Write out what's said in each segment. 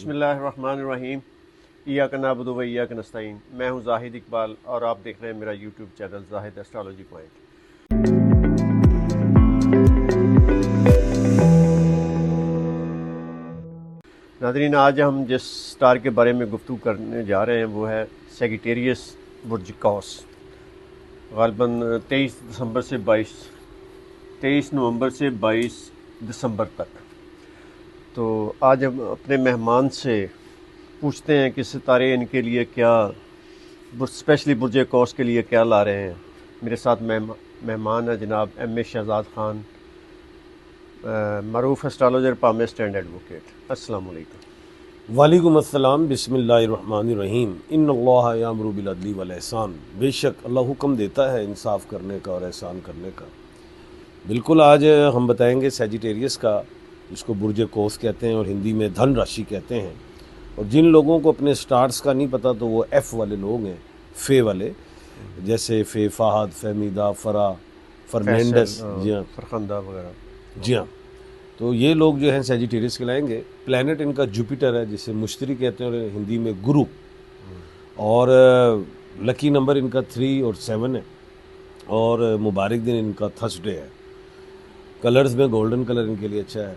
बिस्मिल्लाहिर्रहमानिर्रहीम। इय्याका नअबुदु व इय्याका नस्तईन। मैं हूं जाहिद इकबाल और आप देख रहे हैं मेरा YouTube channel Zahid astrology point. नाज़रीन, आज हम जिस स्टार के बारे में गुफ्तगू करने जा रहे हैं वो है सेजिटेरियस बुर्ज कौस। ग़ालिबन 23 नवंबर से 22 दिसंबर तक। तो आज हम अपने मेहमान से पूछते हैं कि सितारे इनके लिए क्या, स्पेशली बुर्ज कौस के लिए क्या ला रहे हैं। मेरे साथ मेहमान है जनाब M.A. शहजाद ख़ान, मरूफ एस्ट्रोलॉजर, पामिस्ट एंड एडवोकेट। अस्सलाम वालेकुम। वालेकुम अस्सलाम। बिस्मिल्लाहिर्रहमानिर्रहीम। इन्नल्लाह यामुरु बिल अदली वल एहसान। बेशक अल्लाह हुक्म देता है इंसाफ करने का और एहसान करने का। बिल्कुल, आज हम बताएंगे सेजिटेरियस का, इसको बुर्ज कौस कहते हैं और हिंदी में धन राशि कहते हैं। और जिन लोगों को अपने स्टार्स का नहीं पता तो वो एफ़ वाले लोग हैं, फे वाले, जैसे फे, फाहद, फहमीदा, फरा, फर्नांडस, जी हाँ, फरखंदा वगैरह। जी हाँ। तो ये लोग जो हैं सेजिटेरियस कहलाएंगे। प्लैनेट इनका जुपिटर है, जिसे मुश्तरी कहते हैं, और हिंदी में गुरु। और लकी नंबर इनका 3 और 7 है। और मुबारक दिन इनका थर्सडे है। कलर्स में गोल्डन कलर इनके लिए अच्छा है,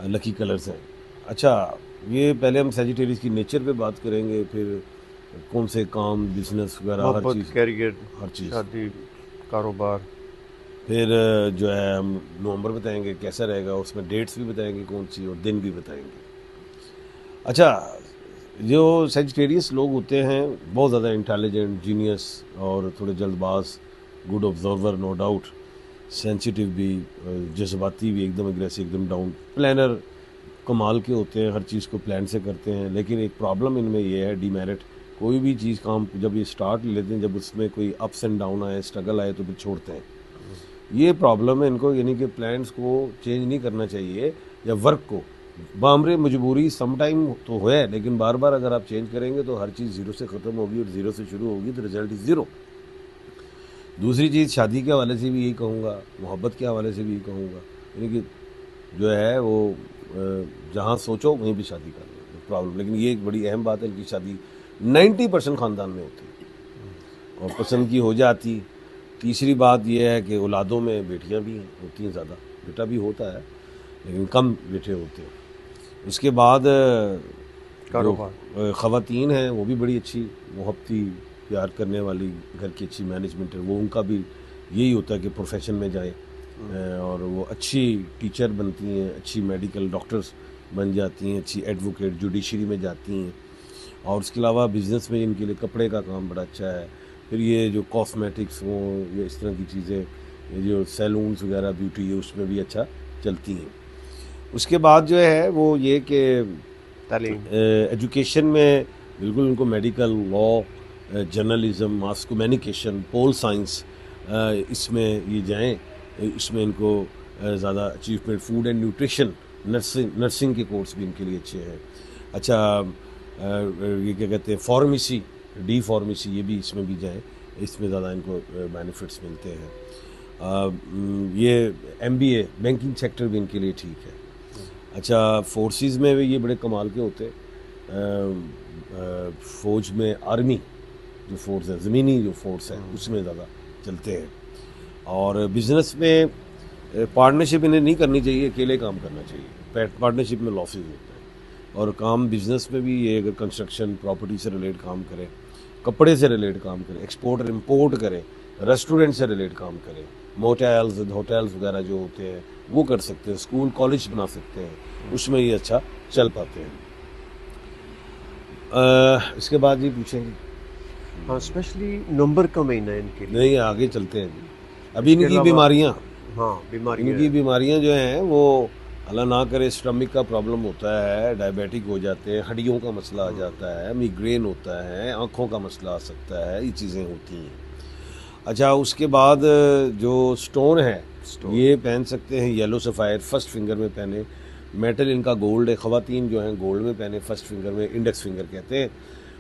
लकी कलर्स हैं। अच्छा, ये पहले हम सेजिटेरियस की नेचर पे बात करेंगे, फिर कौन से काम, बिजनेस वगैरह, हर चीज़, कैरियर, हर चीज़, शादी, कारोबार। फिर जो है हम नवंबर बताएंगे कैसा रहेगा, उसमें डेट्स भी बताएंगे कौन सी, और दिन भी बताएंगे। अच्छा, जो सेजिटेरियस लोग होते हैं बहुत ज़्यादा इंटेलिजेंट, जीनियस और थोड़े जल्दबाज, good observer, no doubt, sensitive भी, जज्बाती भी, एकदम एग्रेसिव, एकदम डाउन, प्लानर कमाल के होते हैं, हर चीज़ को प्लान से करते हैं। लेकिन एक प्रॉब्लम इनमें ये है, डीमेरिट, कोई भी चीज़ काम जब ये स्टार्ट लेते हैं, जब उसमें कोई अप्स एंड डाउन आए, स्ट्रगल आए, तो फिर छोड़ते हैं। ये प्रॉब्लम है इनको, यानी कि प्लान्स को चेंज नहीं करना चाहिए, या वर्क को बामरे मजबूरी समटाइम तो है, लेकिन बार बार अगर आप चेंज करेंगे तो हर चीज़ ज़ीरो से ख़त्म होगी, और ज़ीरो से शुरू होगी तो रिजल्ट इज़ ज़ीरो। दूसरी चीज़, शादी के हवाले से भी यही कहूँगा, मोहब्बत के हवाले से भी यही कहूँगा, यानी कि जो है वो जहाँ सोचो वहीं भी शादी कर लो, प्रॉब्लम। लेकिन ये एक बड़ी अहम बात है, इनकी शादी 90% ख़ानदान में होती है और पसंद की हो जाती। तीसरी बात यह है कि औलादों में बेटियां भी होती हैं ज़्यादा, बेटा भी होता है लेकिन कम बेटे होते हैं। उसके बाद कारोबार, ख़वातीन हैं वो भी बड़ी अच्छी, मोहब्बती, प्यार करने वाली, घर की अच्छी मैनेजमेंट है, वो उनका भी यही होता है कि प्रोफेशन में जाएं, और वो अच्छी टीचर बनती हैं, अच्छी मेडिकल डॉक्टर्स बन जाती हैं, अच्छी एडवोकेट, जुडिशरी में जाती हैं। और उसके अलावा बिज़नेस में इनके लिए कपड़े का काम बड़ा अच्छा है। फिर ये जो कॉस्मेटिक्स हों या इस तरह की चीज़ें, ये जो सैलून्स वगैरह, ब्यूटी है, उसमें भी अच्छा चलती हैं। उसके बाद जो है वो ये कि तालीम, एजुकेशन में बिल्कुल उनको medical, law, journalism, mass communication, pol science, इसमें ये जाएं, इसमें इनको ज़्यादा achievement, food and nutrition, nursing के कोर्स भी इनके लिए अच्छे हैं। अच्छा, ये क्या कहते हैं, फार्मेसी, डी फार्मेसी, ये भी इसमें भी जाएं, इसमें ज़्यादा इनको बेनिफिट्स मिलते हैं। ये MBA, बैंकिंग सेक्टर भी इनके लिए ठीक है। अच्छा, फोर्सेस में भी ये बड़े कमाल के होते हैं। फ़ौज में, आर्मी जो फोर्स है, ज़मीनी जो फोर्स है, उसमें ज़्यादा चलते हैं। और बिज़नेस में पार्टनरशिप इन्हें नहीं करनी चाहिए, अकेले काम करना चाहिए, पार्टनरशिप में लॉसेज होते हैं। और काम बिज़नेस में भी ये अगर कंस्ट्रक्शन, प्रॉपर्टी से रिलेट काम करें, कपड़े से रिलेट काम करें, एक्सपोर्ट और इम्पोर्ट करें, रेस्टोरेंट से रिलेट काम करें, मोटेल्स, होटल्स वगैरह जो होते हैं वो कर सकते हैं, स्कूल कॉलेज बना सकते हैं, उसमें ये अच्छा चल पाते हैं। इसके बाद ये पूछेंगे, हाँ, स्पेशली नवंबर का महीना है इनके लिए। नहीं आगे चलते हैं जी। अभी इसके इनकी अलावा बीमारियाँ, हाँ, बीमारी इनकी बीमारियाँ जो हैं वो, अल्लाह ना करे, स्टमक का प्रॉब्लम होता है, डायबिटिक हो जाते हैं, हड्डियों का मसला आ जाता है, मिग्रेन होता है, आँखों का मसला आ सकता है, ये चीज़ें होती हैं। अच्छा, उसके बाद जो स्टोन है, ये पहन सकते हैं येलो सफ़ायर, फर्स्ट फिंगर में पहने। मेटल इनका गोल्ड है, ख़वातीन जो हैं गोल्ड में पहने, फर्स्ट फिंगर में, इंडेक्स फिंगर कहते हैं,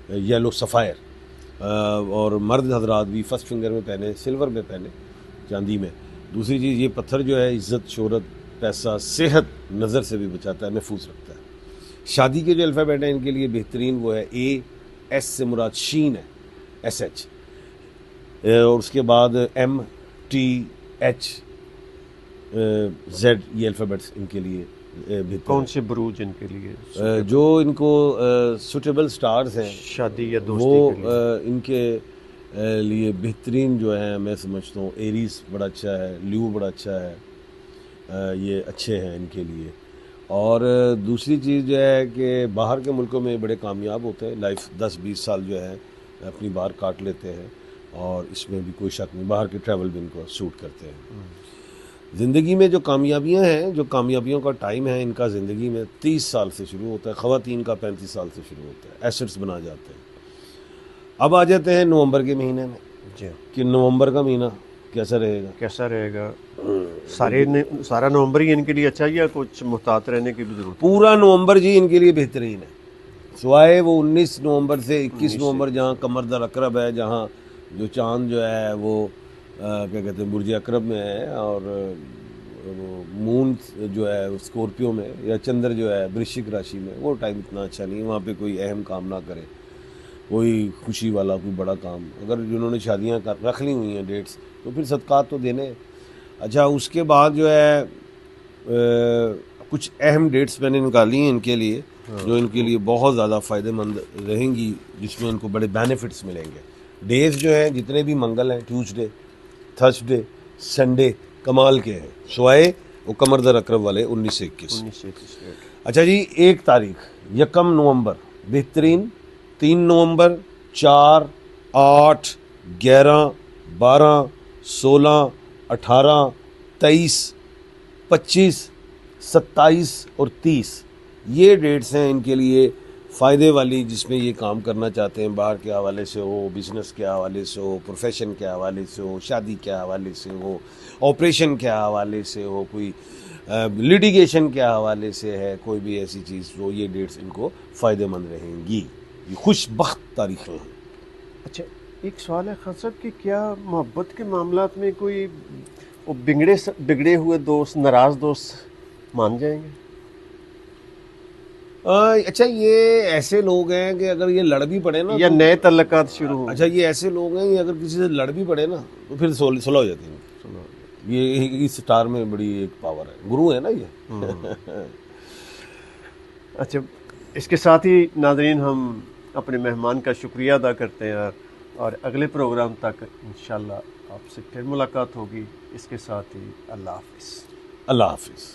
येलो सफ़ायर। और मर्द हजरात भी फर्स्ट फिंगर में पहने, सिल्वर में पहने, चांदी में। दूसरी चीज़, ये पत्थर जो है इज़्ज़त, शोहरत, पैसा, सेहत, नज़र से भी बचाता है, महफूज रखता है। शादी के जो अल्फ़ाबेट है इनके लिए बेहतरीन वो है ए, एस से मुराद शीन है, SH, और उसके बाद M, T, H, Z, ये अल्फ़ाबेट्स इनके लिए बेहतर कौन है। से बुरूज इनके लिए जो इनको सुटेबल स्टार्स हैं शादी या वो दोस्ती के लिए? इनके लिए बेहतरीन जो है मैं समझता हूँ एरीज बड़ा अच्छा है, ल्यू बड़ा अच्छा है, ये अच्छे हैं इनके लिए। और दूसरी चीज़ जो है कि बाहर के मुल्कों में बड़े कामयाब होते हैं, लाइफ 10-20 साल जो है अपनी बाहर काट लेते हैं, और इसमें भी कोई शक नहीं, बाहर के ट्रैवल भी इनको सूट करते हैं। ज़िंदगी में जो कामयाबियां हैं, जो कामयाबियों का टाइम है इनका ज़िंदगी में 30 साल से शुरू होता है, ख़वातीन का 35 साल से शुरू होता है, एसेट्स बना जाते हैं। अब आ जाते हैं नवंबर के महीने में जी, कि नवंबर का महीना कैसा रहेगा। कैसा रहेगा? सारा नवंबर ही इनके लिए अच्छा है या कुछ मुहतात रहने की भी जरूरत? पूरा नवंबर जी इनके लिए बेहतरीन है, सिवाय वो 19 नवंबर से 21 नवंबर जहाँ कमरदर अकरब है, जहाँ जो चांद जो है वो क्या कहते हैं बुर्ज अकरब में है, और वो मून जो है वो स्कॉर्पियो में, या चंद्र जो है वृश्चिक राशि में, वो टाइम इतना अच्छा नहीं है। वहाँ पे कोई अहम काम ना करे, कोई खुशी वाला कोई बड़ा काम, अगर जिन्होंने शादियाँ रख ली हुई हैं डेट्स, तो फिर सदक़ात तो देने। अच्छा, उसके बाद जो है कुछ अहम डेट्स मैंने निकाली हैं इनके लिए, जो इनके लिए बहुत ज़्यादा फ़ायदेमंद रहेंगी, जिसमें इनको बड़े बेनिफिट्स मिलेंगे। डेज़ जो हैं जितने भी मंगल हैं, ट्यूसडे, थर्सडे, संडे कमाल के हैं, सिवाय वो कमरदर अकरब वाले 19 से 21। 19 से 21 डेट। अच्छा जी, 1 तारीख 1 नवंबर बेहतरीन, 3 नवंबर, 4, 8, 11, 12, 16, 18, 23, 25, 27 और 30, ये डेट्स हैं इनके लिए फ़ायदे वाली, जिसमें ये काम करना चाहते हैं, बाहर के हवाले से हो, बिज़नेस के हवाले से हो, प्रोफेशन के हवाले से हो, शादी के हवाले से हो, ऑपरेशन के हवाले से हो, कोई लिटिगेशन के हवाले से है, कोई भी ऐसी चीज़, तो ये डेट्स इनको फ़ायदेमंद रहेंगी। ये खुशबख्त तारीखें हैं। अच्छा, एक सवाल है खान साहब कि क्या मोहब्बत के मामलात में कोई वो बिगड़े हुए दोस्त, नाराज़ दोस्त मान जाएंगे? अच्छा, ये ऐसे लोग हैं कि अगर ये लड़ भी पड़े ना, या तो नए तल्लुकात शुरू हो? अच्छा, ये ऐसे लोग हैं कि अगर किसी से लड़ भी पड़े ना, तो फिर सुलह हो जाती है। सुनो, ये इस स्टार में बड़ी एक पावर है, गुरु है ना ये। अच्छा, इसके साथ ही नाज़रीन हम अपने मेहमान का शुक्रिया अदा करते हैं, और अगले प्रोग्राम तक इंशाल्लाह आपसे फिर मुलाकात होगी। इसके साथ ही अल्लाह हाफ़िज़। अल्लाह हाफिज़।